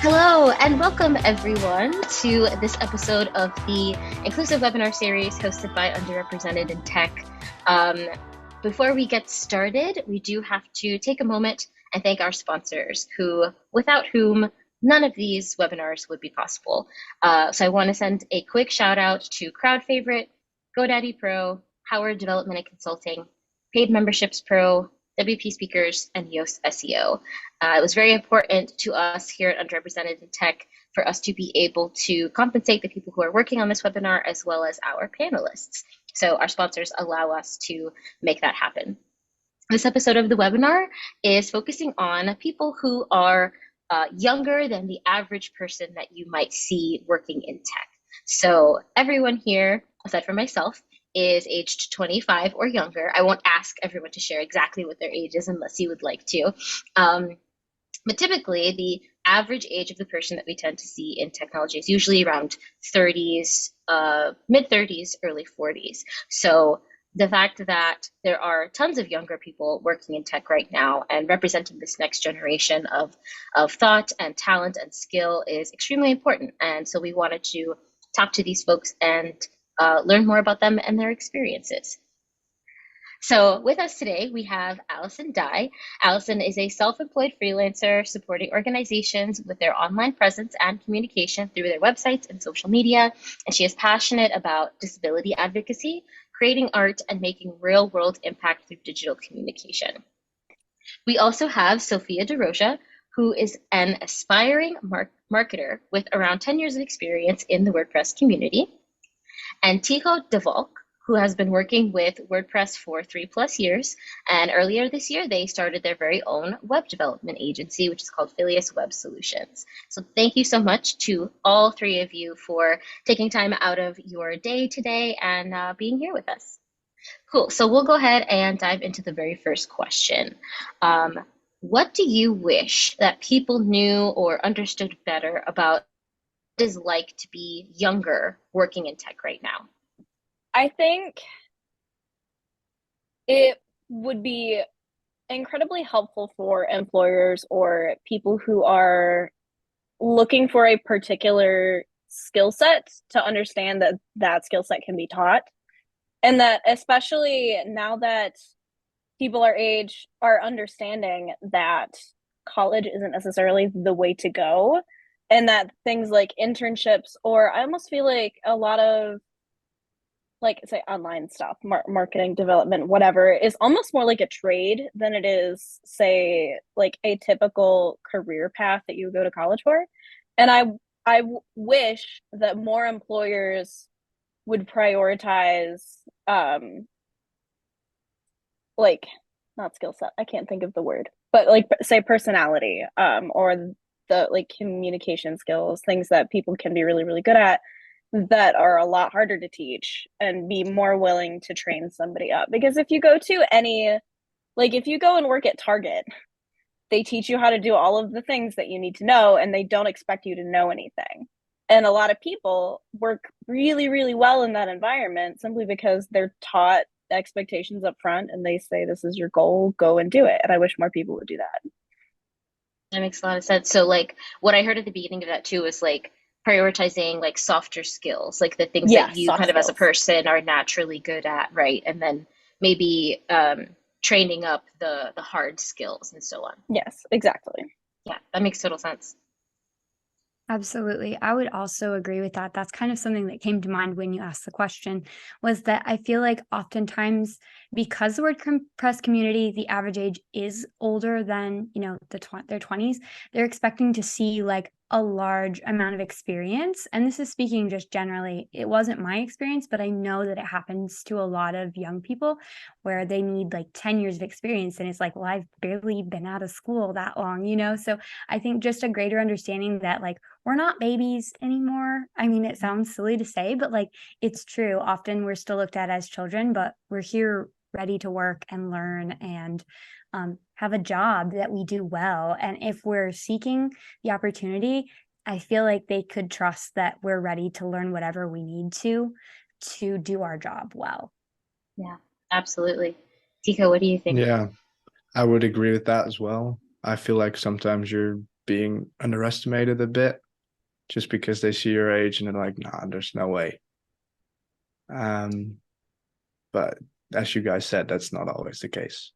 Hello, and welcome everyone to this episode of the Inclusive Webinar Series hosted by Underrepresented in Tech. Before we get started, we do have to take a moment and thank our sponsors, without whom none of these webinars would be possible. So I want to send a quick shout out to Crowd Favorite, GoDaddy Pro, Howard Development and Consulting, Paid Memberships Pro, WP Speakers, and Yoast SEO. It was very important to us here at Underrepresented in Tech for us to be able to compensate the people who are working on this webinar as well as our panelists. So our sponsors allow us to make that happen. This episode of the webinar is focusing on people who are younger than the average person that you might see working in tech. So everyone here, aside from myself, is aged 25 or younger. I won't ask everyone to share exactly what their age is unless you would like to. But typically, the average age of the person that we tend to see in technology is usually around 30s, mid 30s, early 40s. So the fact that there are tons of younger people working in tech right now and representing this next generation of thought and talent and skill is extremely important. And so we wanted to talk to these folks and learn more about them and their experiences. So with us today, we have Allison Dye. Allison is a self-employed freelancer supporting organizations with their online presence and communication through their websites and social media. And she is passionate about disability advocacy, creating art, and making real-world impact through digital communication. We also have Sophia DeRosia, who is an aspiring marketer with around 10 years of experience in the WordPress community, and Tycho de Valk, who has been working with WordPress for 3+ years. And earlier this year, they started their very own web development agency, which is called Phileas Web Solutions. So thank you so much to all three of you for taking time out of your day today and being here with us. Cool. So we'll go ahead and dive into the very first question. What do you wish that people knew or understood better about what it is like to be younger working in tech right now? I think it would be incredibly helpful for employers or people who are looking for a particular skill set to understand that that skill set can be taught. And that especially now that people our age are understanding that college isn't necessarily the way to go, and that things like internships, or I almost feel like a lot of like say online stuff, marketing development, whatever, is almost more like a trade than it is say like a typical career path that you would go to college for. And I wish that more employers would prioritize like not skill set, I can't think of the word, but like say personality, or the like communication skills, things that people can be really really good at that are a lot harder to teach, and be more willing to train somebody up. Because if you go to any, like if you go and work at Target, they teach you how to do all of the things that you need to know, and they don't expect you to know anything. And a lot of people work really, really well in that environment simply because they're taught expectations up front, and they say, this is your goal, go and do it. And I wish more people would do that. That makes a lot of sense. So like what I heard at the beginning of that too was like prioritizing like softer skills, like the things that Yeah, you soft kind of as a skills. person are naturally good at, right? And then maybe training up the hard skills and so on. Yes, exactly. Yeah, that makes total sense. Absolutely. I would also agree with that. That's kind of something that came to mind when you asked the question, was that I feel like oftentimes because the WordPress community, the average age is older than, their 20s, they're expecting to see like a large amount of experience. And this is speaking just generally. It wasn't my experience, but I know that it happens to a lot of young people where they need like 10 years of experience. And it's like, well, I've barely been out of school that long. So I think just a greater understanding that like we're not babies anymore. I mean, it sounds silly to say, but like it's true. Often we're still looked at as children, but we're here ready to work and learn and have a job that we do well. And if we're seeking the opportunity, I feel like they could trust that we're ready to learn whatever we need to do our job well. Yeah, absolutely. Tika, what do you think? Yeah, I would agree with that as well. I feel like sometimes you're being underestimated a bit just because they see your age and they're like, nah, there's no way. But as you guys said, that's not always the case.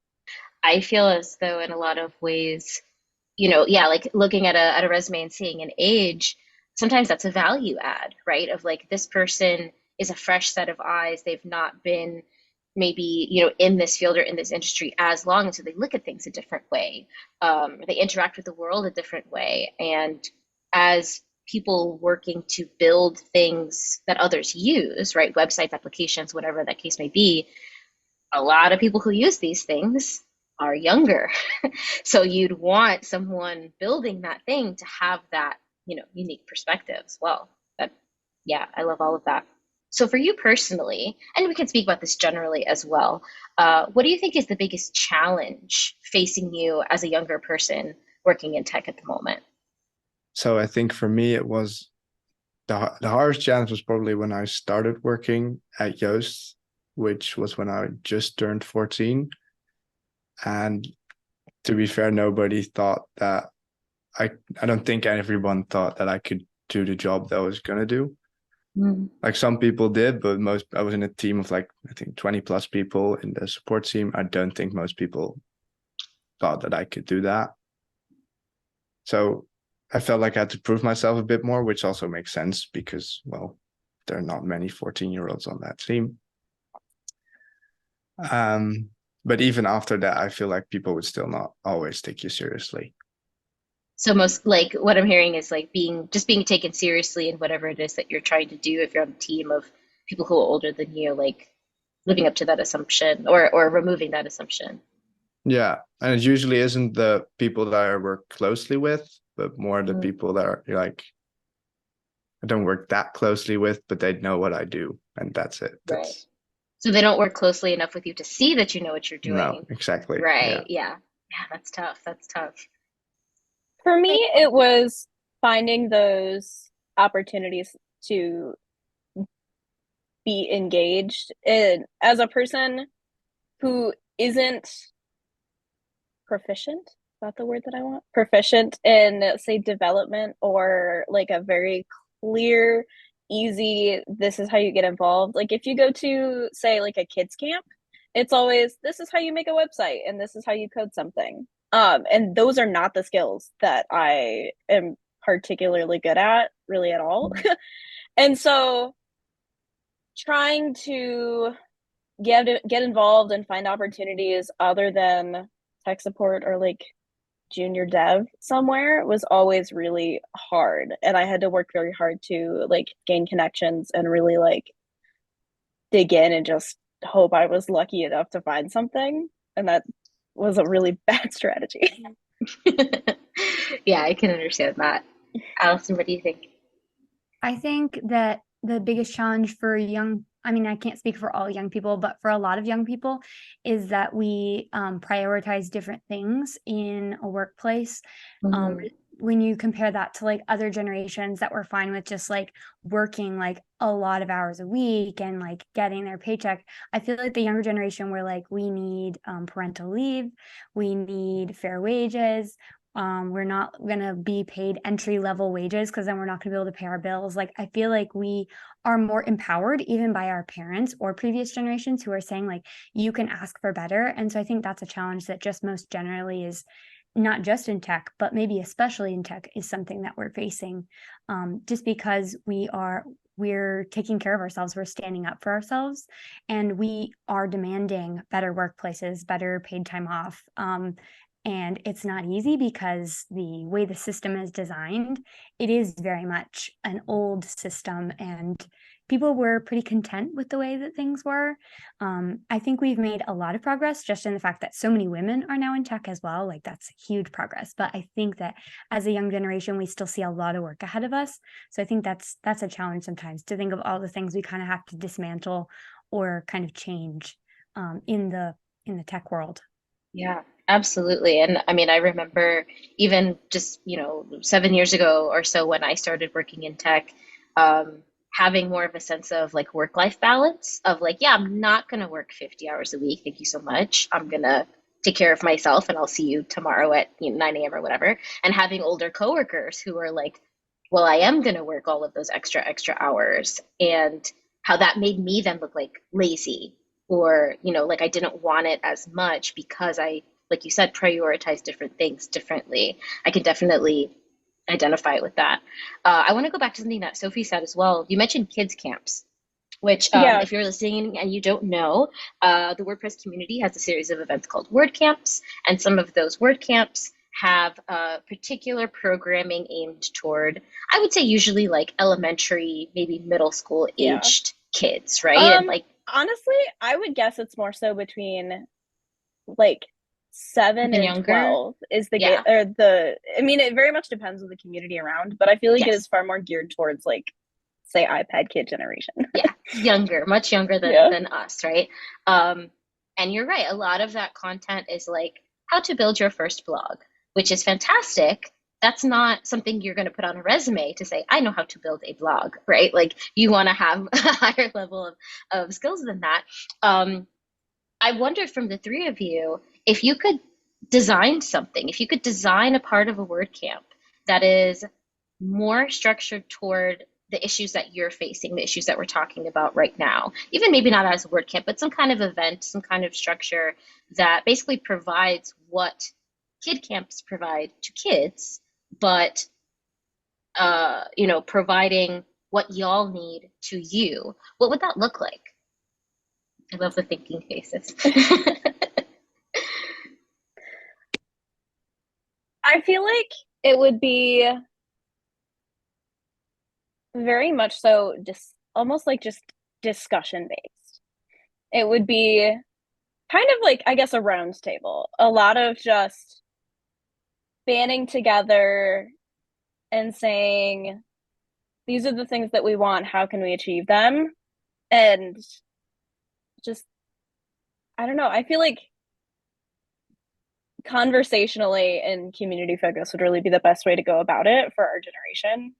I feel as though in a lot of ways, you know, yeah, like looking at a resume and seeing an age, sometimes that's a value add, right? Of like this person is a fresh set of eyes. They've not been maybe, you know, in this field or in this industry as long, and so they look at things a different way. They interact with the world a different way. And as people working to build things that others use, right? Websites, applications, whatever that case may be, a lot of people who use these things are younger. So you'd want someone building that thing to have that, you know, unique perspective as well. But yeah, I love all of that. So for you personally, and we can speak about this generally as well, what do you think is the biggest challenge facing you as a younger person working in tech at the moment? So I think for me, it was the hardest challenge was probably when I started working at Yoast, which was when I just turned 14. And to be fair, nobody thought that I don't think everyone thought that I could do the job that I was gonna do. Mm. Like some people did, but most I was in a team of like I think 20 plus people in the support team. I don't think most people thought that I could do that. So I felt like I had to prove myself a bit more, which also makes sense because, well, there are not many 14-year-olds on that team. But even after that, I feel like people would still not always take you seriously. So most like what I'm hearing is like being taken seriously in whatever it is that you're trying to do if you're on a team of people who are older than you, like living up to that assumption or removing that assumption. Yeah. And it usually isn't the people that I work closely with, but more the Mm. people that are like, I don't work that closely with, but they know what I do. And that's it. Right. That's So they don't work closely enough with you to see that you know what you're no, doing. exactly. Yeah. Right. Yeah. Yeah, that's tough. That's tough. For me, it was finding those opportunities to be engaged in as a person who isn't proficient. Is that the word that I want? Proficient in, say, development or like a very clear, easy, this is how you get involved. Like if you go to, say, like a kids camp, it's always this is how you make a website and this is how you code something. And those are not the skills that I am particularly good at, really at all. And so trying to get involved and find opportunities other than tech support or like junior dev somewhere was always really hard, and I had to work very hard to like gain connections and really like dig in and just hope I was lucky enough to find something, and that was a really bad strategy. Yeah, I can understand that. Allison, what do you think? I think that the biggest challenge for young, I mean, I can't speak for all young people, but for a lot of young people, is that we prioritize different things in a workplace. Um, Mhm. when you compare that to like other generations that were fine with just like working like a lot of hours a week and like getting their paycheck, I feel like the younger generation were like, we need parental leave, we need fair wages, we're not going to be paid entry level wages because then we're not going to be able to pay our bills. Like, I feel like we are more empowered even by our parents or previous generations who are saying, like, you can ask for better. And so I think that's a challenge that just most generally is not just in tech, but maybe especially in tech is something that we're facing, just because we're taking care of ourselves, we're standing up for ourselves, and we are demanding better workplaces, better paid time off. And it's not easy because the way the system is designed, it is very much an old system, and people were pretty content with the way that things were. I think we've made a lot of progress just in the fact that so many women are now in tech as well. Like that's huge progress. But I think that as a young generation, we still see a lot of work ahead of us. So I think that's a challenge sometimes to think of all the things we kind of have to dismantle or kind of change in the tech world. Yeah, absolutely. And I mean, I remember even just, you know, 7 years ago or so when I started working in tech, um, having more of a sense of like work-life balance of like, yeah, I'm not going to work 50 hours a week. Thank you so much. I'm going to take care of myself and I'll see you tomorrow at 9 a.m. or whatever. And having older coworkers who are like, well, I am going to work all of those extra hours, and how that made me then look like lazy, or, like I didn't want it as much because I, like you said, prioritize different things differently. I can definitely identify with that. I want to go back to something that Sophie said as well. You mentioned kids camps, which, Yeah. if you're listening and you don't know, the WordPress community has a series of events called word camps, and some of those word camps have particular programming aimed toward, I would say, usually like elementary, maybe middle school aged kids, right? And like, honestly, I would guess it's more so between like 7 and younger. 12 is the Yeah. or the. I mean, it very much depends on the community around, but I feel like it Yes. is far more geared towards like, say, iPad kid generation. Yeah, younger, much younger than us, right? And you're right. A lot of that content is like how to build your first blog, which is fantastic. That's not something you're going to put on a resume to say, I know how to build a blog, right? Like you want to have a higher level of skills than that. I wonder from the three of you, if you could design something, if you could design a part of a WordCamp that is more structured toward the issues that you're facing, the issues that we're talking about right now, even maybe not as a WordCamp, but some kind of event, some kind of structure that basically provides what kid camps provide to kids, but providing what y'all need to you. What would that look like? I love the thinking faces. I feel like it would be very much so just almost like just discussion based. It would be kind of like, I guess, a round table. A lot of just banding together and saying, these are the things that we want, how can we achieve them? And just, I don't know, I feel like conversationally and community focus would really be the best way to go about it for our generation.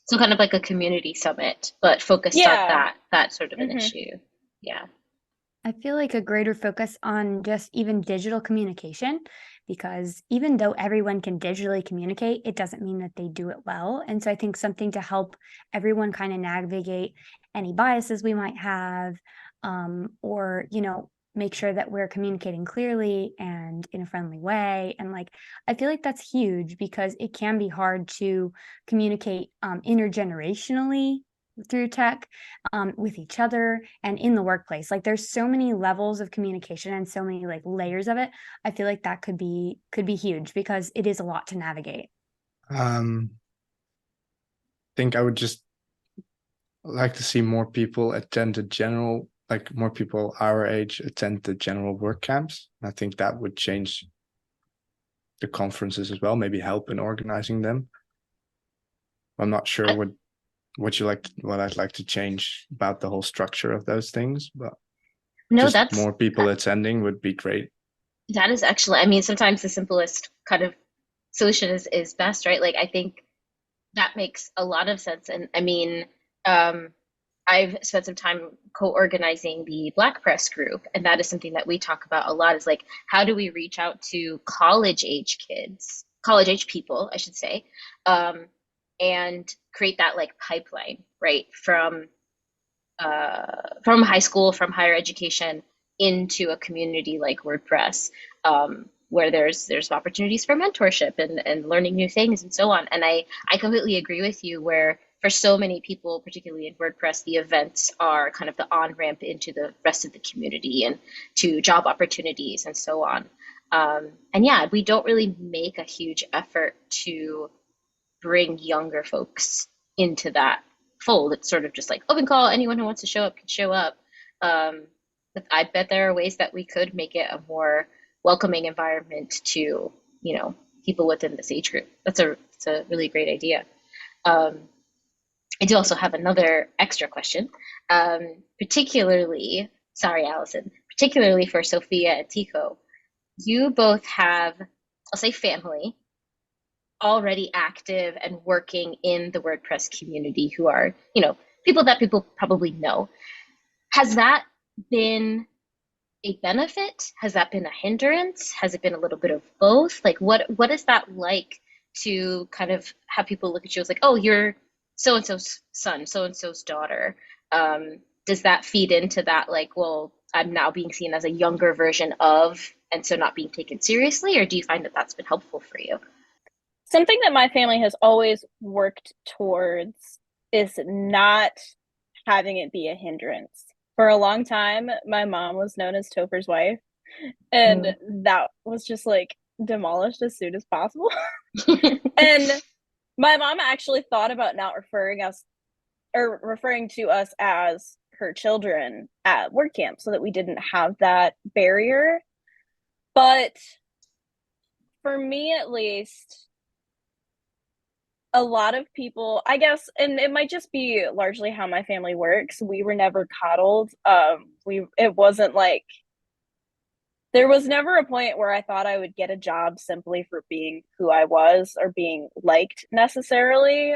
So kind of like a community summit, but focused on that sort of an issue. Yeah. I feel like a greater focus on just even digital communication, because even though everyone can digitally communicate, it doesn't mean that they do it well. And so I think something to help everyone kind of navigate any biases we might have, or, make sure that we're communicating clearly and in a friendly way. And like, I feel like that's huge because it can be hard to communicate intergenerationally through tech, with each other and in the workplace. Like there's so many levels of communication and so many like layers of it. I feel like that could be huge because it is a lot to navigate. I think I would just like to see more people attend the general, like more people our age attend the general work camps. I think that would change the conferences as well, maybe help in organizing them. I'm not sure what I'd like to change about the whole structure of those things, but just more people attending would be great. That is actually, I mean, sometimes the simplest kind of solution is best, right? Like I think that makes a lot of sense. And I mean, I've spent some time co-organizing the Black Press group, and that is something that we talk about a lot, is like, how do we reach out to college age people, I should say, and create that like pipeline, right? From high school, from higher education into a community like WordPress, where there's opportunities for mentorship and learning new things and so on. And I completely agree with you, where for so many people, particularly in WordPress, the events are kind of the on-ramp into the rest of the community and to job opportunities and so on. And yeah, we don't really make a huge effort to bring younger folks into that fold. It's sort of just like open call, anyone who wants to show up can show up. But I bet there are ways that we could make it a more welcoming environment to, people within this age group. It's a really great idea. I do also have another extra question, sorry, Allison, particularly for Sophia and Tycho. You both have, I'll say, family already active and working in the WordPress community who are, people that people probably know. Has that been a benefit? Has that been a hindrance? Has it been a little bit of both? Like what is that like to kind of have people look at you as like, oh, you're so and so's son, so and so's daughter? Does that feed into that like, well, I'm now being seen as a younger version of, and so not being taken seriously, or do you find that that's been helpful for you? Something that my family has always worked towards is not having it be a hindrance. For a long time, my mom was known as Topher's wife, and Mm. that was just like demolished as soon as possible. And my mom actually thought about not referring to us as her children at work camp so that we didn't have that barrier. But for me, at least, a lot of people, I guess, and it might just be largely how my family works. We were never coddled. It wasn't like there was never a point where I thought I would get a job simply for being who I was or being liked necessarily.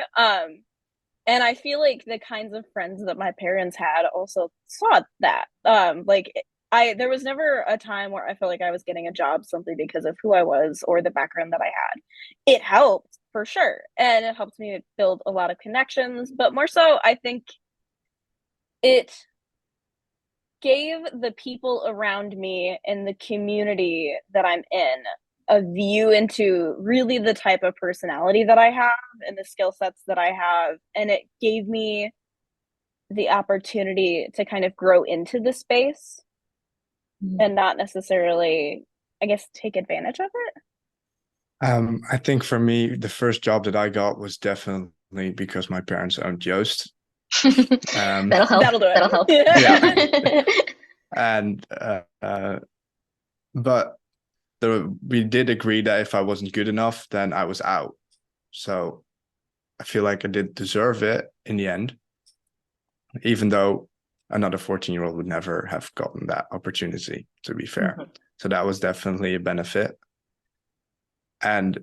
And I feel like the kinds of friends that my parents had also saw that. There was never a time where I felt like I was getting a job simply because of who I was or the background that I had. It helped for sure, and it helped me build a lot of connections, but more so, I think it gave the people around me in the community that I'm in a view into really the type of personality that I have and the skill sets that I have. And it gave me the opportunity to kind of grow into the space and not necessarily, I guess, take advantage of it. I think for me, the first job that I got was definitely because my parents owned Joost. That'll help. That'll do it. That'll help. Yeah. And but we did agree that if I wasn't good enough, then I was out. So I feel like I did deserve it in the end, even though another 14-year-old would never have gotten that opportunity, to be fair. Mhm. So that was definitely a benefit. And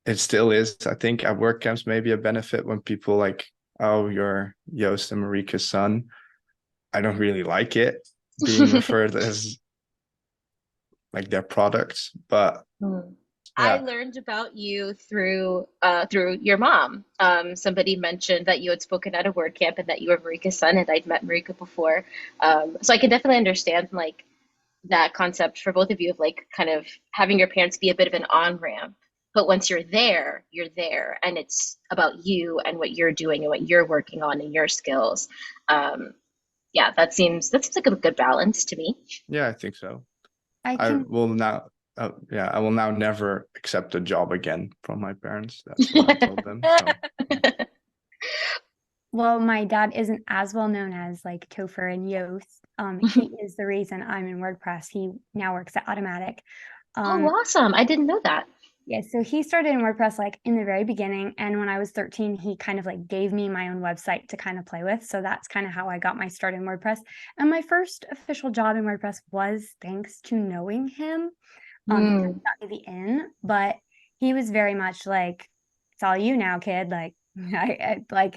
it still is, I think, at work camps, maybe a benefit when people like, oh, you're Joost and Marika's son. I don't really like it being referred as like their products, but Mm. I yeah. learned about you through your mom. Somebody mentioned that you had spoken at a word camp and that you were Marika's son, and I'd met Marika before. So I can definitely understand like that concept for both of you of like kind of having your parents be a bit of an on ramp. But once you're there, and it's about you and what you're doing and what you're working on and your skills. Um, yeah, that seems like a good balance to me. Yeah, I think so. I I can will now, I will now never accept a job again from my parents. That's what I told them. So Well, my dad isn't as well known as like Topher and Yost. He is the reason I'm in WordPress. He now works at Automatic. Oh, Um, awesome. I didn't know that. yeah, so he started in WordPress like in the very beginning. And when I was 13, he kind of like gave me my own website to kind of play with. So that's kind of how I got my start in WordPress. And my first official job in WordPress was thanks to knowing him. He kind of Mm. got me the in, but he was very much like, it's all you now, kid. Like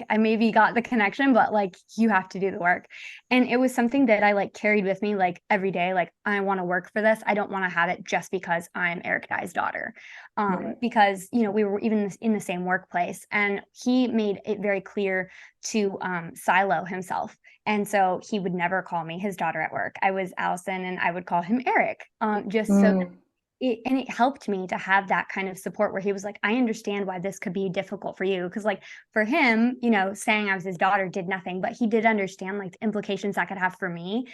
I maybe got the connection, but like you have to do the work. And it was something that I like carried with me like every day. Like I want to work for this. I don't want to have it just because I'm Eric Dye's daughter. Right. Because we were even in the same workplace, and he made it very clear to silo himself. And so he would never call me his daughter at work. I was Allison and I would call him Eric, just so Mm. it helped me to have that kind of support where he was like, I understand why this could be difficult for you. Cause like for him, saying I was his daughter did nothing, but he did understand like the implications that could have for me,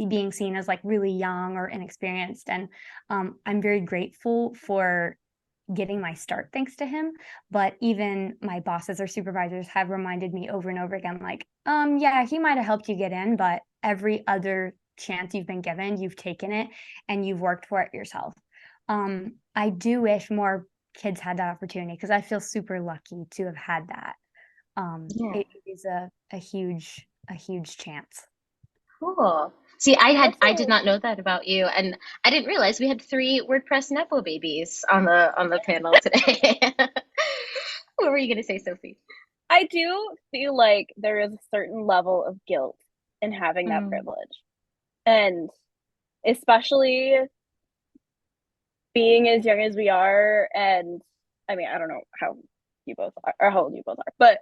being seen as like really young or inexperienced. And I'm very grateful for getting my start thanks to him. But even my bosses or supervisors have reminded me over and over again, like, yeah, he might have helped you get in, but every other chance you've been given, you've taken it and you've worked for it yourself. I do wish more kids had that opportunity because I feel super lucky to have had that. Yeah. It is a huge chance. Cool. See, I did Also, not know that about you, and I didn't realize we had three WordPress Nepo babies on the panel today. What were you gonna say, Sophie? I do feel like there is a certain level of guilt in having that Mm. privilege. And especially being as young as we are. And I mean, I don't know how you both are or how old you both are, but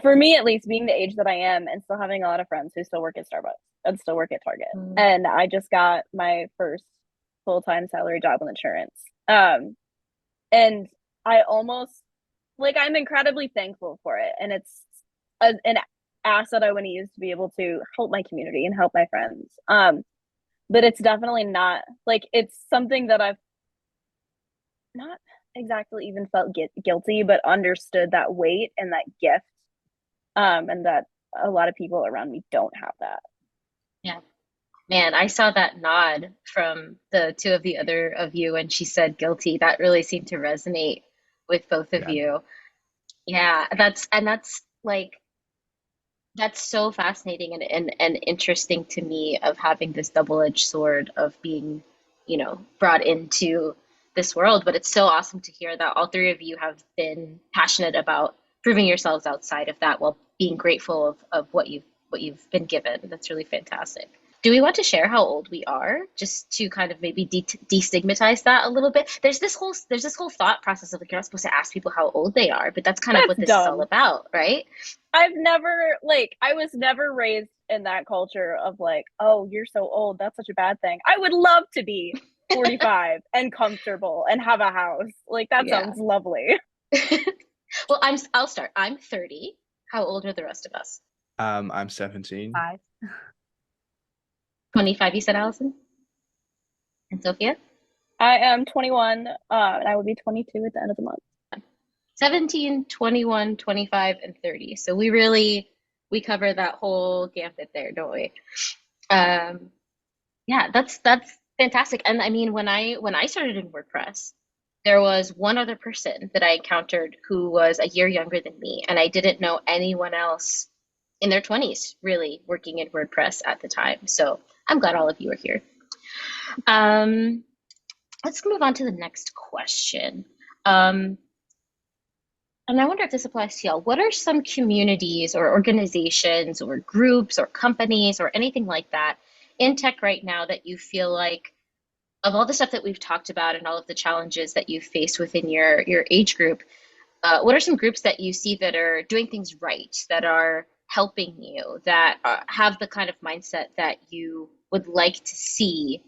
for me at least, being the age that I am and still having a lot of friends who still work at Starbucks and still work at Target. And I just got my first full-time salary job in insurance. And I almost like I'm incredibly thankful for it. And it's an asset I want to use to be able to help my community and help my friends. But it's definitely not like it's something that I've not exactly even felt guilty, but understood that weight and that gift, and that a lot of people around me don't have that. Yeah. Man, I saw that nod from the two of the other of you when she said guilty. That really seemed to resonate with both of Yeah. you. Yeah, that's like that's so fascinating and interesting to me of having this double-edged sword of being, brought into this world. But it's so awesome to hear that all three of you have been passionate about proving yourselves outside of that while being grateful of what you've been given. That's really fantastic. Do we want to share how old we are, just to kind of maybe destigmatize that a little bit? There's this whole thought process of like you're not supposed to ask people how old they are, but that's kind of That's what this is all dumb. about, right? I was never raised in that culture of like, oh, you're so old. That's such a bad thing. I would love to be 45 and comfortable and have a house. Like, that Yeah. sounds lovely. Well, I'll start. I'm 30. How old are the rest of us? I'm 17. 5. 25, you said, Allison? And Sophia? I am 21, and I will be 22 at the end of the month. 17, 21, 25, and 30. So we cover that whole gambit there, don't we? Um, yeah, that's fantastic. And I mean, when I started in WordPress, there was one other person that I encountered who was a year younger than me, and I didn't know anyone else in their 20s really working in WordPress at the time. So I'm glad all of you are here. Um, let's move on to the next question. Um, and I wonder if this applies to y'all. What are some communities or organizations or groups or companies or anything like that in tech right now that you feel like, of all the stuff that we've talked about and all of the challenges that you've faced within your age group, what are some groups that you see that are doing things right, that are helping you, that have the kind of mindset that you would like to see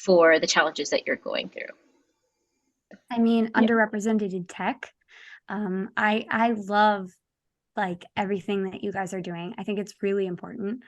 for the challenges that you're going through? I mean, Yeah. underrepresented in tech. I love like everything that you guys are doing. I think it's really important.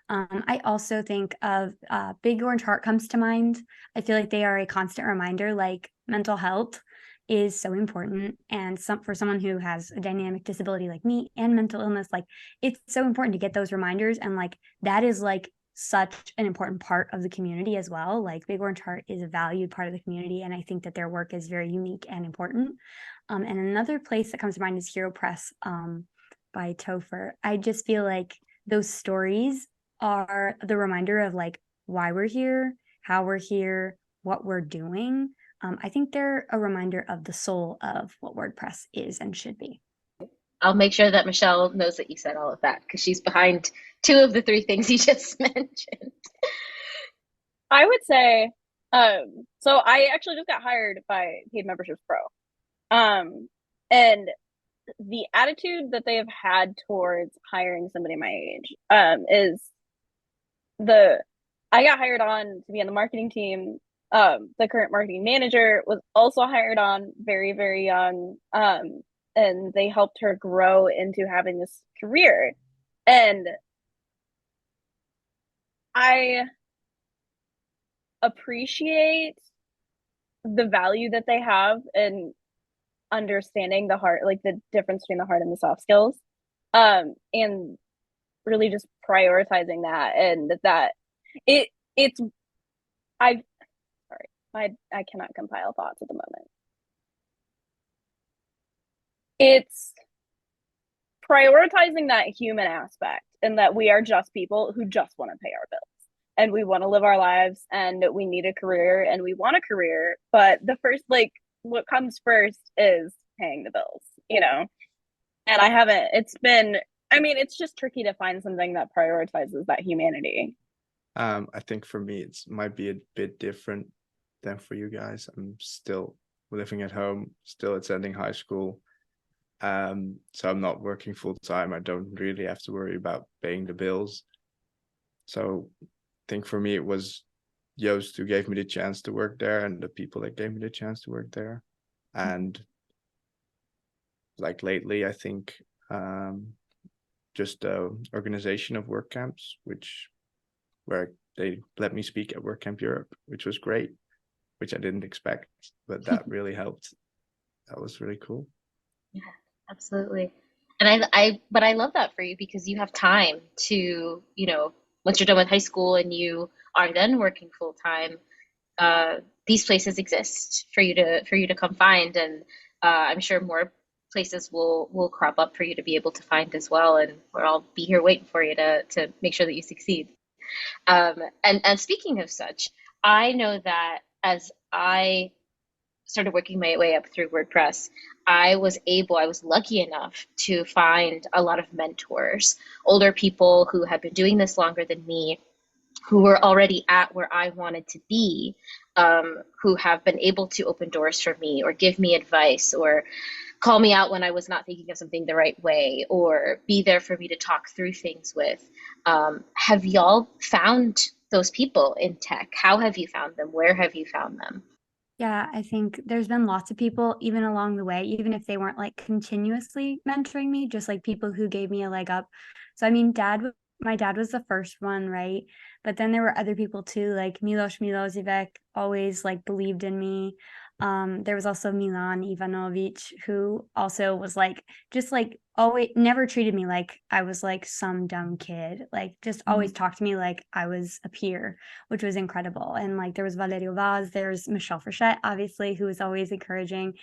I also think of Big Orange Heart comes to mind. I feel like they are a constant reminder, like mental health is so important. And for someone who has a dynamic disability like me and mental illness, like it's so important to get those reminders. And like that is like such an important part of the community as well. Like Big Orange Heart is a valued part of the community. And I think that their work is very unique and important. And another place that comes to mind is Hero Press. By Topher. I just feel like those stories are the reminder of like why we're here, how we're here, what we're doing. I think they're a reminder of the soul of what WordPress is and should be. I'll make sure that Michelle knows that you said all of that because she's behind two of the three things you just mentioned. I would say, so I actually just got hired by Paid Memberships Pro. And the attitude that they have had towards hiring somebody my age, is I got hired on to be on the marketing team. The current marketing manager was also hired on very, very young. And they helped her grow into having this career. And I appreciate the value that they have in understanding the heart, like the difference between the hard and the soft skills, and really just prioritizing that, and that it's I sorry, I cannot compile thoughts at the moment. It's prioritizing that human aspect, and that we are just people who just want to pay our bills, and we want to live our lives, and we need a career, and we want a career, but the first, like, what comes first is paying the bills, and I haven't, it's been, I mean, it's just tricky to find something that prioritizes that humanity. I think for me, it might be a bit different than for you guys. I'm still living at home, still attending high school. So I'm not working full time. I don't really have to worry about paying the bills. So I think for me, it was Joost who gave me the chance to work there and the people that gave me the chance to work there. And like lately, I think just the organization of work camps, where they let me speak at Work Camp Europe, which was great, which I didn't expect, but that really helped. That was really cool. Yeah, absolutely. And but I love that for you because you have time to, once you're done with high school and you are then working full time, these places exist for you to come find, and I'm sure more places will crop up for you to be able to find as well, and we'll all be here waiting for you to make sure that you succeed. And speaking of such, I know that as I started working my way up through WordPress, I was lucky enough to find a lot of mentors, older people who had been doing this longer than me, who were already at where I wanted to be, who have been able to open doors for me or give me advice or call me out when I was not thinking of something the right way or be there for me to talk through things with. Have y'all found those people in tech? How have you found them? Where have you found them? Yeah, I think there's been lots of people even along the way, even if they weren't like continuously mentoring me, just like people who gave me a leg up. So I mean, my dad was the first one, right? But then there were other people too, like Milos Milosevic always like believed in me. There was also Milan Ivanovic, who also was like just like always never treated me like I was like some dumb kid, like just always talked to me like I was a peer, which was incredible. And like there was Valerio Vaz, there's Michelle Frechette, obviously, who was always encouraging.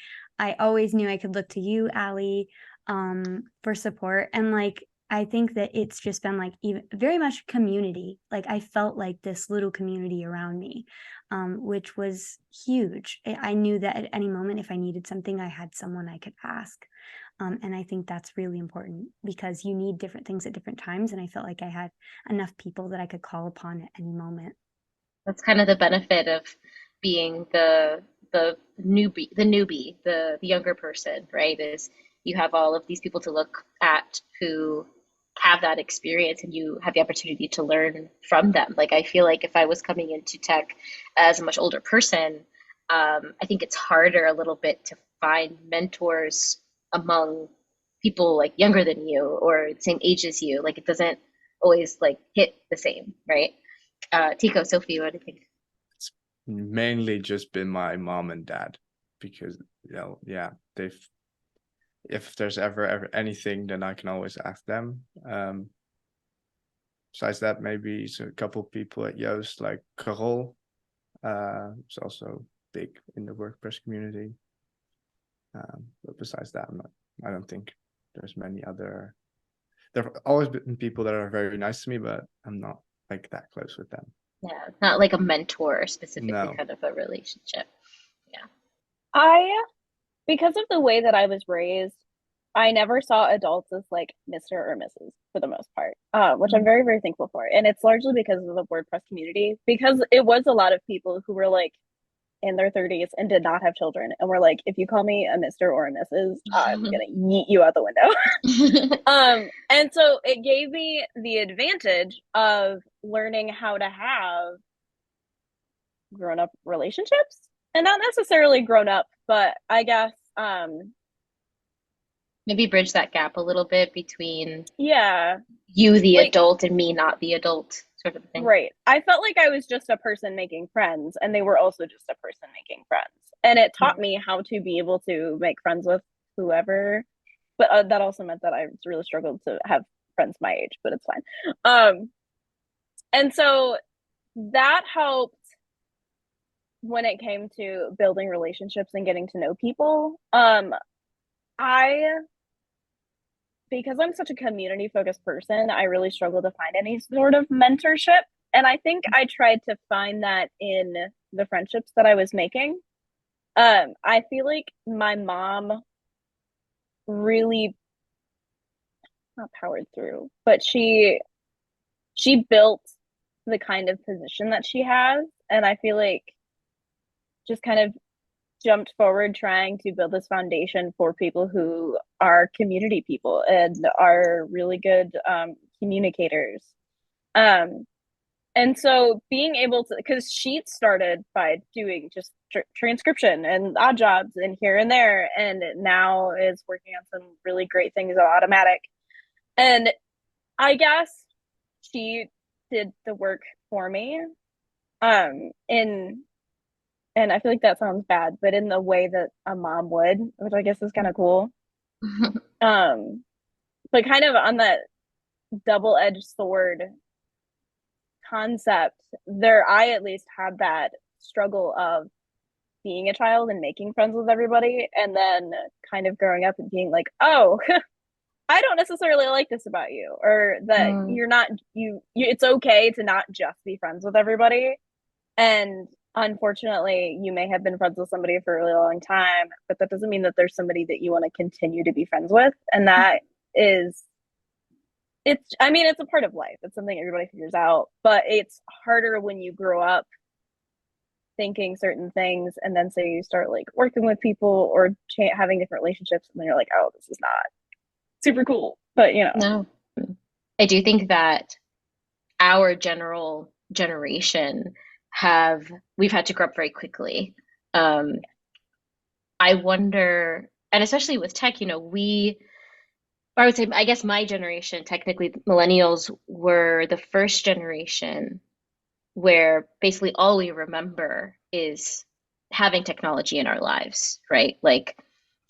I always knew I could look to you, Allie, for support. And like I think that it's just been like even very much community. Like I felt like this little community around me, which was huge. I knew that at any moment, if I needed something, I had someone I could ask. And I think that's really important because you need different things at different times. And I felt like I had enough people that I could call upon at any moment. That's kind of the benefit of being the younger person, right? Is you have all of these people to look at who have that experience and you have the opportunity to learn from them. Like I feel like if I was coming into tech as a much older person, I think it's harder a little bit to find mentors among people like younger than you or the same age as you. Like it doesn't always like hit the same, right? Tico, Sophie, what do you think? It's mainly just been my mom and dad because, yeah, if there's ever anything, then I can always ask them. Besides that, maybe a couple people at Joost, like Carol, is also big in the WordPress community. But besides that, I don't think there's many other. There have always been people that are very nice to me, but I'm not like that close with them. Yeah, not like a mentor specifically, No. kind of a relationship. Yeah. Because of the way that I was raised, I never saw adults as like Mr. or Mrs. for the most part, which I'm very, very thankful for. And it's largely because of the WordPress community, because it was a lot of people who were like in their 30s and did not have children. And were like, if you call me a Mr. or a Mrs., I'm going to yeet you out the window. And so it gave me the advantage of learning how to have grown up relationships and not necessarily grown up, but I guess Maybe bridge that gap a little bit between yeah, you, the like adult, and me, not the adult, sort of thing. right. I felt like I was just a person making friends, and they were also just a person making friends. And it taught me how to be able to make friends with whoever. But that also meant that I really struggled to have friends my age, but it's fine. And so that helped when it came to building relationships and getting to know people. I because I'm such a community focused person, I really struggle to find any sort of mentorship. And I think I tried to find that in the friendships that I was making. I feel like my mom really not powered through, but she built the kind of position that she has. And I feel like just kind of jumped forward trying to build this foundation for people who are community people and are really good communicators. And so being able to, because Sheets started by doing just transcription and odd jobs and here and there, and now is working on some really great things on Automatic. And I guess she did the work for me. In and I feel like that sounds bad, but in the way that a mom would, which I guess is kind of cool. But kind of on that double-edged sword concept, I at least had that struggle of being a child and making friends with everybody, and then kind of growing up and being like, oh, I don't necessarily like this about you, or that you're not it's okay to not just be friends with everybody. And unfortunately, you may have been friends with somebody for a really long time, but that doesn't mean that there's somebody that you want to continue to be friends with. And that is, it's a part of life. It's something everybody figures out, but it's harder when you grow up thinking certain things, and then say you start like working with people or having different relationships, and then you're like, oh, this is not super cool. But No, I do think that our generation we've had to grow up very quickly. I wonder, and especially with tech, or I would say, I guess my generation, technically millennials, were the first generation where basically all we remember is having technology in our lives, right? Like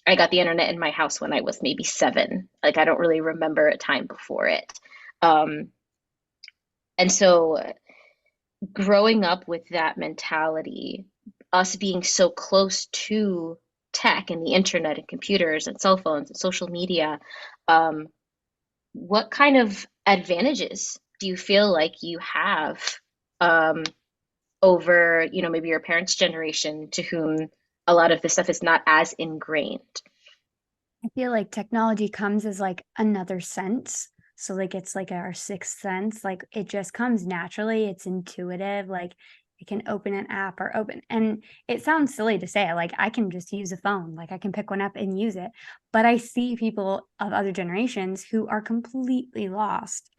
I got the internet in my house when I was maybe 7. Like I don't really remember a time before it. And so growing up with that mentality, us being so close to tech and the internet and computers and cell phones and social media, what kind of advantages do you feel like you have over, maybe your parents' generation, to whom a lot of this stuff is not as ingrained? I feel like technology comes as like another sense. So like it's like our sixth sense, like it just comes naturally. It's intuitive. Like I can open an app or and it sounds silly to say, like I can just use a phone, like I can pick one up and use it. But I see people of other generations who are completely lost.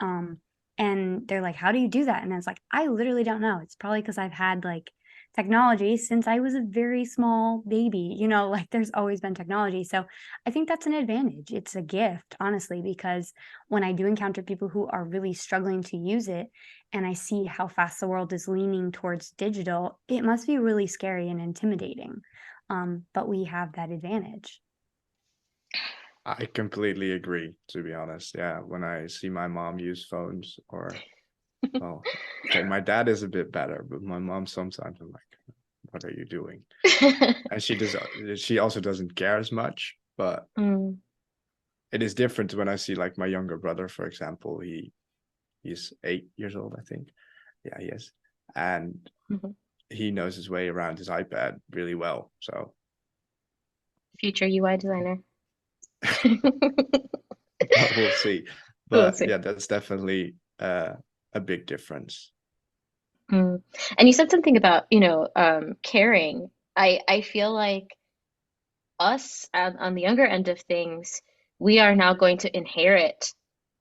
And they're like, how do you do that? And it's like, I literally don't know. It's probably because I've had like technology since I was a very small baby, like there's always been technology. So I think that's an advantage. It's a gift, honestly, because when I do encounter people who are really struggling to use it and I see how fast the world is leaning towards digital, it must be really scary and intimidating. But we have that advantage. I completely agree, to be honest. Yeah, when I see my mom use phones, or well, okay, my dad is a bit better, but my mom sometimes I'm like, what are you doing? And she also doesn't care as much, but it is different when I see like my younger brother, for example. He's 8 years old, I think. Yeah, he is. And he knows his way around his iPad really well. So Future UI designer. we'll see. But yeah, that's definitely a big difference. And you said something about, caring. I feel like us on the younger end of things, we are now going to inherit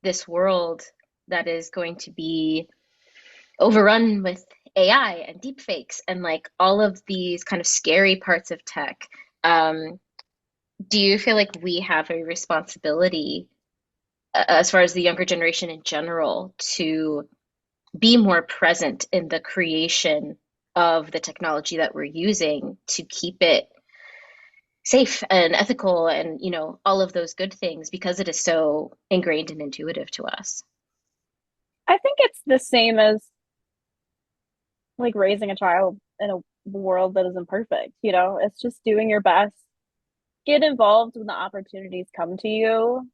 this world that is going to be overrun with AI and deepfakes and like all of these kind of scary parts of tech. Do you feel like we have a responsibility, as far as the younger generation in general, to be more present in the creation of the technology that we're using to keep it safe and ethical and, all of those good things, because it is so ingrained and intuitive to us? I think it's the same as like raising a child in a world that is imperfect. It's just doing your best. Get involved when the opportunities come to you.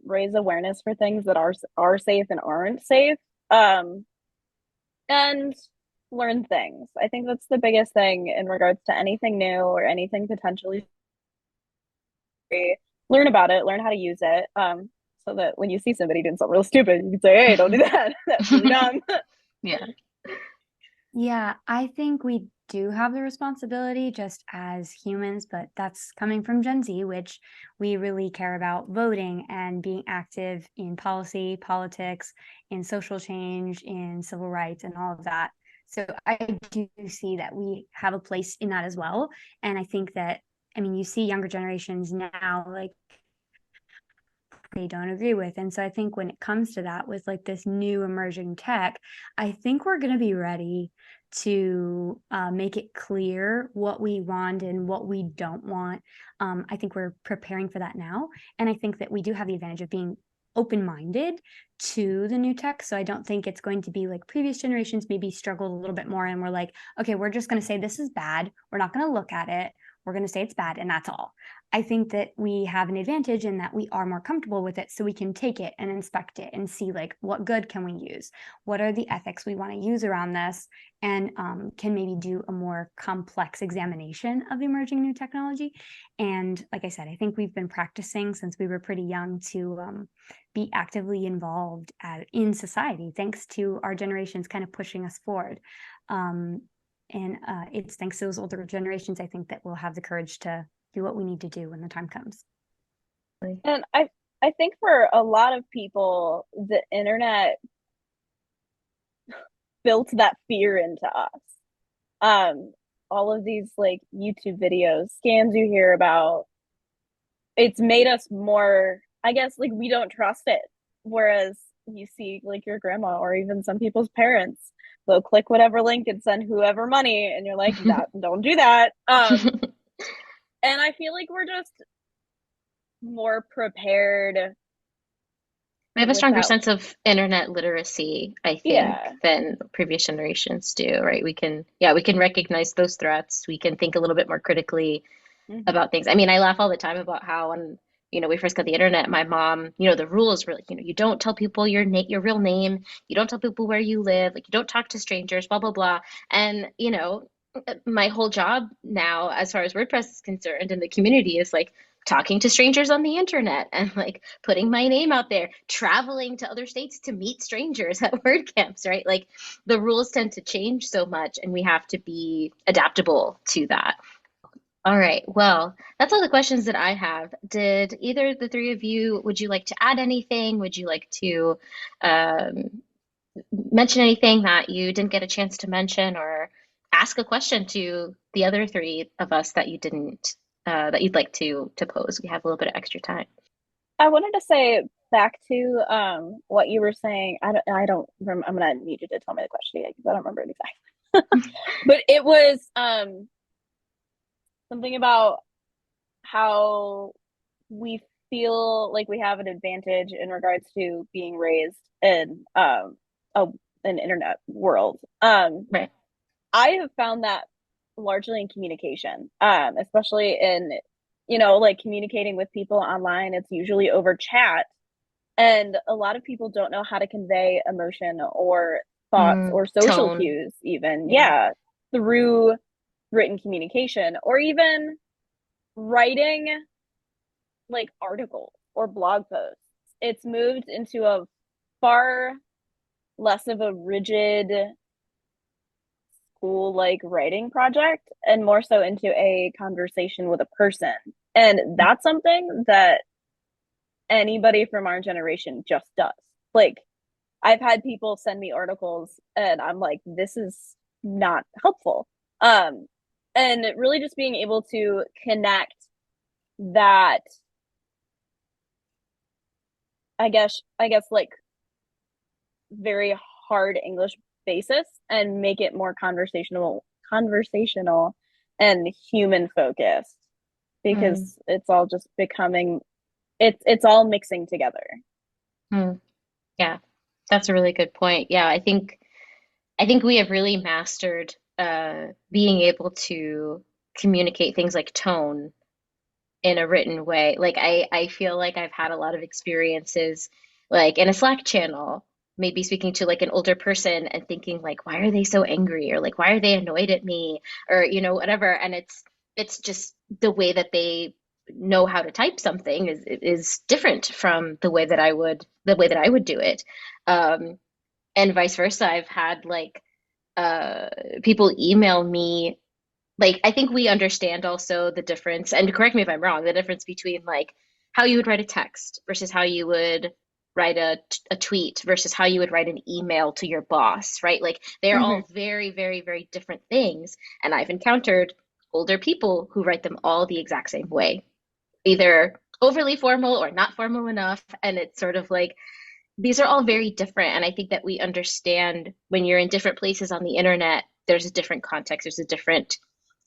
Raise awareness for things that are safe and aren't safe. And learn things. I think that's the biggest thing in regards to anything new or anything potentially. Learn about it, learn how to use it. So that when you see somebody doing something real stupid, you can say, hey, don't do that. That's really dumb. Yeah. Yeah, I think we do have the responsibility just as humans, but that's coming from Gen Z, which we really care about voting and being active in policy, politics, in social change, in civil rights, and all of that. So I do see that we have a place in that as well. And I think that, I mean, you see younger generations now, like, they don't agree with. And so I think when it comes to that with like this new emerging tech, I think we're going to be ready to make it clear what we want and what we don't want. I think we're preparing for that now. And I think that we do have the advantage of being open-minded to the new tech. So I don't think it's going to be like previous generations maybe struggled a little bit more and we're like, okay, we're just going to say this is bad. We're not going to look at it. We're going to say it's bad and that's all. I think that we have an advantage in that we are more comfortable with it, so we can take it and inspect it and see like what good can we use, what are the ethics we want to use around this, and can maybe do a more complex examination of the emerging new technology. And like I said, I think we've been practicing since we were pretty young to be actively involved in society, thanks to our generations kind of pushing us forward. And it's thanks to those older generations, I think, that we'll have the courage to do what we need to do when the time comes. And I think for a lot of people, the internet built that fear into us. All of these like YouTube videos, scams you hear about, it's made us more, I guess, like we don't trust it. Whereas you see like your grandma or even some people's parents, they'll click whatever link and send whoever money, and you're like, that don't do that. And I feel like we're just more prepared. We have a stronger Without, sense of internet literacy, I think, yeah. than previous generations do, right? We can recognize those threats. We can think a little bit more critically about things. I mean, I laugh all the time about how when, we first got the internet, my mom, the rules were like, you don't tell people your real name, you don't tell people where you live, like you don't talk to strangers, blah, blah, blah. And, my whole job now, as far as WordPress is concerned in the community, is like talking to strangers on the internet and like putting my name out there, traveling to other states to meet strangers at WordCamps, right? Like the rules tend to change so much and we have to be adaptable to that. All right. Well, that's all the questions that I have. Did either of the three of you, would you like to add anything? Would you like to um, mention anything that you didn't get a chance to mention or ask a question to the other three of us that you didn't, that you'd like to pose? We have a little bit of extra time. I wanted to say back to what you were saying. I'm gonna need you to tell me the question again because I don't remember it exactly. But it was something about how we feel like we have an advantage in regards to being raised in an internet world. Right. I have found that largely in communication, especially in, like communicating with people online. It's usually over chat. And a lot of people don't know how to convey emotion or thoughts or social Tone. cues, even. Yeah, through written communication or even writing like articles or blog posts. It's moved into a far less of a rigid school like writing project and more so into a conversation with a person. And that's something that anybody from our generation just does. Like, I've had people send me articles and I'm like, this is not helpful. And really just being able to connect that, I guess like very hard English basis and make it more conversational and human focused because it's all just becoming it's all mixing together. Yeah, that's a really good point. Yeah, I think we have really mastered being able to communicate things like tone in a written way. Like I feel like I've had a lot of experiences like in a Slack channel, maybe speaking to like an older person and thinking like, why are they so angry? Or like, why are they annoyed at me? Or, whatever. And it's just the way that they know how to type something is different from the way that I would do it. And vice versa. I've had like people email me. Like, I think we understand also the difference, and correct me if I'm wrong, the difference between like how you would write a text versus how you would write a tweet versus how you would write an email to your boss, right? Like they're Hmm. all very, very, very different things. And I've encountered older people who write them all the exact same way, either overly formal or not formal enough. And it's sort of like these are all very different. And I think that we understand when you're in different places on the internet, there's a different context, there's a different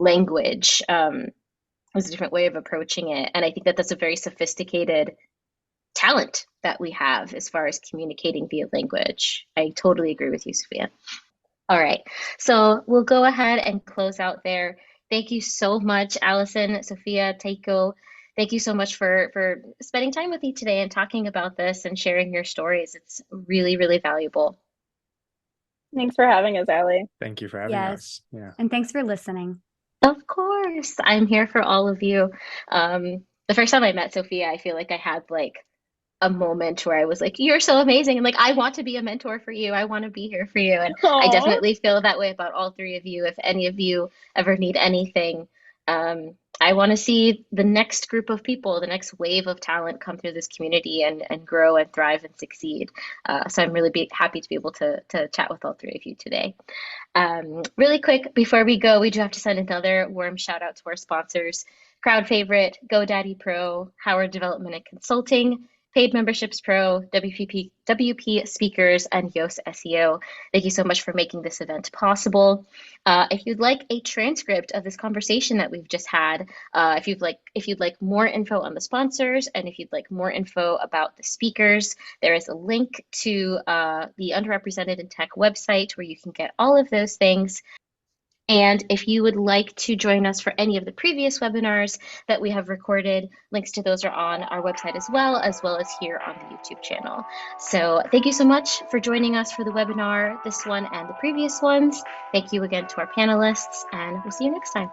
language, there's a different way of approaching it. And I think that that's a very sophisticated talent that we have as far as communicating via language. I totally agree with you, Sophia. All right, so we'll go ahead and close out there. Thank you so much, Allison, Sophia, Taiko. Thank you so much for spending time with me today and talking about this and sharing your stories. It's really, really valuable. Thanks for having us, Allie. Thank you for having Yes. us. Yeah. And thanks for listening. Of course, I'm here for all of you. The first time I met Sophia, I feel like I had like a moment where I was like, "You're so amazing," and like, "I want to be a mentor for you. I want to be here for you." And I Aw. definitely feel that way about all three of you. If any of you ever need anything, I want to see the next group of people, the next wave of talent come through this community and grow and thrive and succeed. So I'm really happy to be able to chat with all three of you today. Really quick, before we go, we do have to send another warm shout out to our sponsors. Crowd favorite, GoDaddy Pro, Howard Development and Consulting, Paid Memberships Pro, WP Speakers, and Yoast SEO. Thank you so much for making this event possible. If you'd like a transcript of this conversation that we've just had, if you'd like more info on the sponsors, and if you'd like more info about the speakers, there is a link to the Underrepresented in Tech website where you can get all of those things. And if you would like to join us for any of the previous webinars that we have recorded, links to those are on our website as well as here on the YouTube channel. So thank you so much for joining us for the webinar, this one and the previous ones. Thank you again to our panelists, and we'll see you next time.